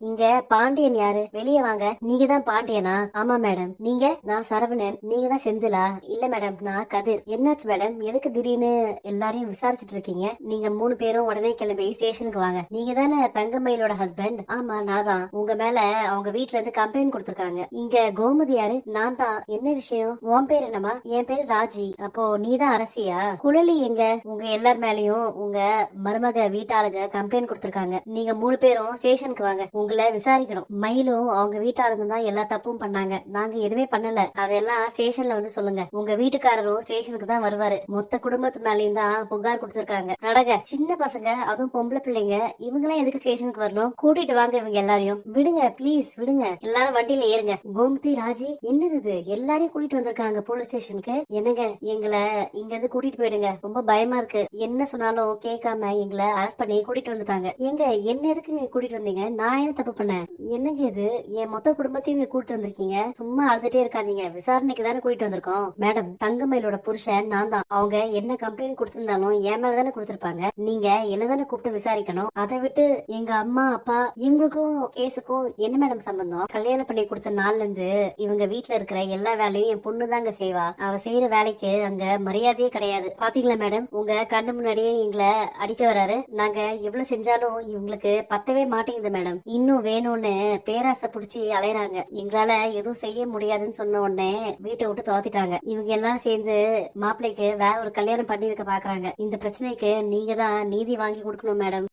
இங்க பாண்டியன் யாரு? வெளியே வாங்க. நீங்க தான் பாண்டியனா? ஆமா மேடம். நீங்க? நான் சரவணன். நீங்க தான் செந்திலா? இல்ல மேடம், நான் கதிர். என்னாச்சு மேடம், எதுக்கு திடீர்னு எல்லாரையும் விசாரிச்சுட்டு இருக்கீங்க? நீங்க 3 பேரும் உடனே கிளம்பி ஸ்டேஷனுக்கு வாங்க. நீங்க தானே தங்கமயிலோட ஹஸ்பண்ட்? ஆமா, நான் தான். உங்க மேல அவங்க வீட்ல இருந்து கம்ப்ளைண்ட் கொடுத்திருக்காங்க. இங்க கோமதி யாரு? நான் தான். என்ன விஷயம்? உன் பேர் என்னமா? என் பேரு ராஜி. அப்போ நீ தான் அரசியா? குழலி எங்க? உங்க எல்லார் மேலயும் உங்க மருமக வீட்டாளுங்க கம்ப்ளைண்ட் கொடுத்திருக்காங்க. நீங்க 3 பேரும் ஸ்டேஷனுக்கு வாங்க. உங்களை விசாரிக்கணும். மயிலும் அவங்க வீட்டாளுங்க தான் எல்லா தப்பும் பண்ணாங்க. நாங்க எதுவுமே பண்ணல. அதெல்லாம் ஸ்டேஷன்ல வந்து சொல்லுங்க. உங்க வீட்டுக்காரரும் ஸ்டேஷனுக்கு தான் வருவாரு. மொத்த குடும்பத்து மேலயும் தான் புகார் கொடுத்திருக்காங்க. நடங்க. சின்ன பசங்க, அதுவும் பொம்பளை பிள்ளைங்க, இவங்க எல்லாம் எதுக்கு ஸ்டேஷனுக்கு வரணும்? கூட்டிட்டு வாங்க இவங்க எல்லாரையும். விடுங்க ப்ளீஸ், விடுங்க. எல்லாரும் வண்டியில ஏறுங்க. கோமதி, ராஜி, என்னது இது? எல்லாரையும் கூட்டிட்டு வந்திருக்காங்க போலீஸ் ஸ்டேஷனுக்கு. என்னங்க, எங்களை இங்க இருந்து கூட்டிட்டு போயிடுங்க. ரொம்ப பயமா இருக்கு. என்ன சொன்னாலும் கேட்காம எங்களை அரெஸ்ட் பண்ணி கூட்டிட்டு வந்துட்டாங்க. எங்க என்ன எதுக்கு கூட்டிட்டு வந்தீங்க? நான் என்ன தப்பு பண்ணேன்? என்னங்க இது? என் மொத்த குடும்பத்தையும் இங்க கூட்டிட்டு வந்திருக்கீங்க. சும்மா அழுதுட்டே இருக்காதீங்க. விசாரணைக்கு தானே கூட்டிட்டு வந்திருக்கோம். மேடம், தங்கமயிலோட புருஷன் நான் தான். அவங்க என்ன கம்ப்ளைண்ட் கொடுத்திருந்தாலும் என் மேல தானே கொடுத்திருப்பாங்க. நீங்க என்னதானே கூப்பிட்டு விசாரிக்கணும். அதை விட்டு எங்க அம்மா அப்பா இவங்களுக்கும் கேஸுக்கும் என்ன மேடம் சம்பந்தம்? கல்யாணம் பண்ணி கொடுத்த நாள்ல இருந்து இவங்க வீட்டுல இருக்கிற எல்லா வேலையும் என் பொண்ணு தாங்க செய்வா. அவ செய்யற வேலைக்கு அங்க மரியாதையே கிடையாது. பாத்தீங்களா மேடம், உங்க கண்ணு முன்னாடியே எங்களை அடிக்க வராரு. நாங்க எவ்வளவு செஞ்சாலும் இவங்களுக்கு பத்தவே மாட்டேங்குது மேடம். இன்னும் வேணும்னு பேராசை புடிச்சு அலையறாங்க. எங்களால எதுவும் செய்ய முடியாதுன்னு சொன்ன உடனே வீட்டை விட்டு துரத்திட்டாங்க. இவங்க எல்லாம் சேர்ந்து மாப்பிள்ளைக்கு வேற ஒரு கல்யாணம் பண்ணி வைக்க பாக்குறாங்க. இந்த பிரச்சனைக்கு நீங்க தான் நீதி வாங்கி கொடுக்கணும் மேடம்.